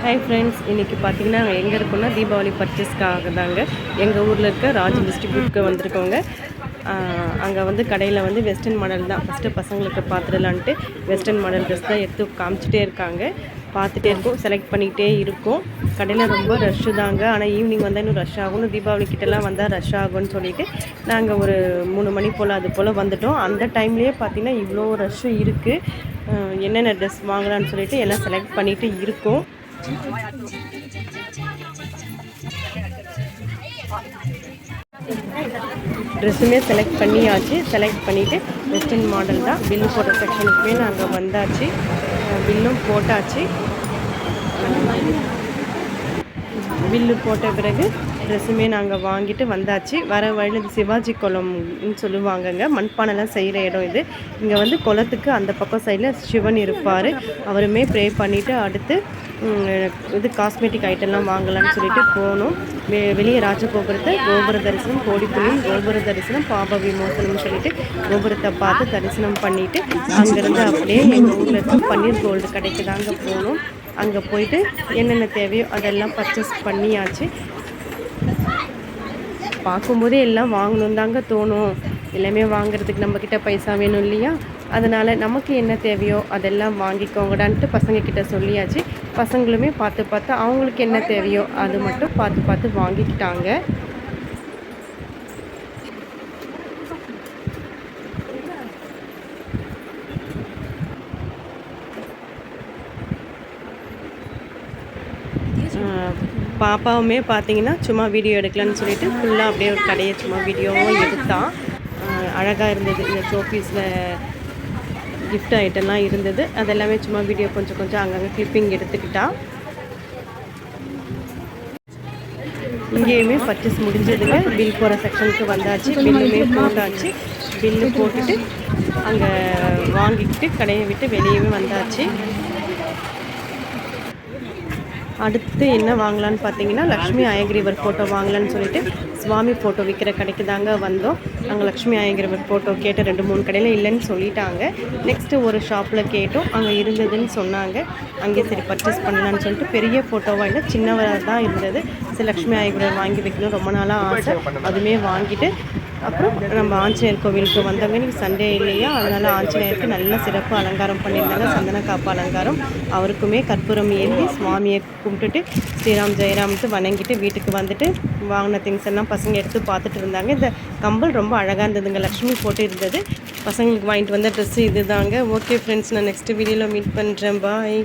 Hi friends, இன்றைக்கி பார்த்தீங்கன்னா நாங்கள் எங்கே இருக்கோம்னா தீபாவளி பர்ச்சேஸ்க்காக தாங்க எங்கள் ஊரில் இருக்க ராஜ் டிஸ்ட்ரிபியூட்க்கு வந்திருக்கோங்க. அங்கே வந்து கடையில் வந்து வெஸ்டர்ன் மாடல் தான் ஃபஸ்ட்டு பசங்களுக்கு பார்த்துடலான்ட்டு வெஸ்டர்ன் மாடல் ட்ரெஸ் தான் எடுத்து காமிச்சிட்டே இருக்காங்க. பார்த்துட்டே இருக்கோம், செலக்ட் பண்ணிக்கிட்டே இருக்கோம். கடையில் ரொம்ப ரஷ்ஷு தாங்க. ஆனால் ஈவினிங் வந்தால் இன்னும் ரஷ் ஆகும், தீபாவளி கிட்டலாம் வந்தால் ரஷ் ஆகும்னு சொல்லிவிட்டு நாங்கள் ஒரு 3 மணி போல் அது போல் வந்துவிட்டோம். அந்த டைம்லேயே பார்த்திங்கன்னா இவ்வளோ ரஷ்ஷு இருக்குது. என்னென்ன ட்ரெஸ் வாங்கலான்னு சொல்லிவிட்டு எல்லாம் செலக்ட் பண்ணிவிட்டு இருக்கோம். ட்ரெஸ்ஸுமே செலக்ட் பண்ணியாச்சு. செலக்ட் பண்ணிவிட்டு வெஸ்டர்ன் மாடல் தான். பில்லு போட்ட செக்ஷனுக்குமே நாங்கள் வந்தாச்சு, பில்லும் போட்டாச்சு. பில்லு போட்ட பிறகு ட்ரெஸ்ஸுமே நாங்கள் வாங்கிட்டு வந்தாச்சு. வர வழியில் சிவாஜி குளம்னு சொல்லுவாங்கங்க, மண்பானைலாம் செய்கிற இடம் இது. இங்கே வந்து குளத்துக்கு அந்த பக்கம் சைடில் சிவன் இருப்பார். அவருமே ப்ரே பண்ணிவிட்டு அடுத்து இது காஸ்மெட்டிக் ஐட்டம்லாம் வாங்கலாம்னு சொல்லிட்டு போனோம். வெளியே ராஜகோபுரத்தை கோபுர தரிசனம், கோடிப்புலியும் கோபுர தரிசனம், பாப விமோசனம்னு சொல்லிட்டு கோபுரத்தை பார்த்து தரிசனம் பண்ணிவிட்டு அங்கேருந்து அப்படியே எங்கள் ஊரில் இருக்க பன்னீர் கோல்டு கடைக்கு தாங்க போனோம். அங்கே போயிட்டு என்னென்ன தேவையோ அதெல்லாம் பர்ச்சேஸ் பண்ணியாச்சு. பார்க்கும்போதே எல்லாம் வாங்கணும் தாங்க தோணும். எல்லாமே வாங்குறதுக்கு நம்மக்கிட்ட பைசா வேணும் இல்லையா? அதனால் நமக்கு என்ன தேவையோ அதெல்லாம் வாங்கிக்கோங்கடான்ட்டு பசங்கக்கிட்ட சொல்லியாச்சு. பசங்களுமே பார்த்து அவங்களுக்கு என்ன தேவையோ அது மட்டும் பார்த்து வாங்கிக்கிட்டாங்க. பாப்பாவுமே பார்த்தீங்கன்னா சும்மா வீடியோ எடுக்கலான்னு சொல்லிட்டு ஃபுல்லாக அப்படியே ஒரு கடையை சும்மா வீடியோவும் எடுத்தான். அழகாக இருந்தது. இந்த ஷோபீஸில் கிஃப்ட் ஐட்டம்லாம் இருந்தது. அதெல்லாமே சும்மா வீடியோ கொஞ்சம் அங்கங்கே கிளிப்பிங் எடுத்துக்கிட்டா. இங்கேயுமே பர்ச்சேஸ் முடிஞ்சதுங்க. பில் போகிற செக்ஷனுக்கு வந்தாச்சு. பில்லுமே போட்டாச்சு. பில்லு போட்டுட்டு அங்கே வாங்கிக்கிட்டு கடையை விட்டு வெளியவே வந்தாச்சு. அடுத்து என்ன வாங்கலான்னு பார்த்தீங்கன்னா லக்ஷ்மி அயகிரிவர் ஃபோட்டோ வாங்கலான்னு சொல்லிட்டு சுவாமி ஃபோட்டோ விற்கிற கடைக்கு தாங்க வந்தோம். அங்கே லக்ஷ்மி அயகிரிவர் ஃபோட்டோ கேட்ட 2-3 கடையில் இல்லைன்னு சொல்லிட்டாங்க. நெக்ஸ்ட்டு ஒரு ஷாப்பில் கேட்டோம், அங்கே இருந்ததுன்னு சொன்னாங்க. அங்கேயே சரி பர்ச்சேஸ் பண்ணலான்னு சொல்லிட்டு பெரிய ஃபோட்டோவாக இல்லை, சின்னவராக தான் இருந்தது. சரி லக்ஷ்மி அயகிரிவர் வாங்கி வைக்கணும் ரொம்ப நாளாக ஆசை. அதுவுமே வாங்கிட்டு அப்புறம் நம்ம ஆஞ்சநேயர் கோவிலுக்கு வந்தவங்க இன்றைக்கி சண்டே இல்லையா, அதனால் ஆஞ்சநேயருக்கு நல்ல சிறப்பு அலங்காரம் பண்ணியிருந்தாங்க. சந்தன காப்பு அலங்காரம். அவருக்குமே கற்பூரம் ஏந்தி சுவாமியை கும்பிட்டுட்டு ஸ்ரீராம் ஜெயராம்ட்டு வணங்கிட்டு வீட்டுக்கு வந்துட்டு வாங்கின திங்ஸ் எல்லாம் பசங்க எடுத்து பார்த்துட்டு இருந்தாங்க. இந்த கம்பல் ரொம்ப அழகாக இருந்ததுங்க, லக்ஷ்மி போட்டு இருந்தது. பசங்களுக்கு வாங்கிட்டு வந்த ட்ரெஸ்ஸு இது தாங்க. ஓகே ஃப்ரெண்ட்ஸ், நான் நெக்ஸ்ட் வீடியோவில் மீட் பண்ணுறேன். பாய்.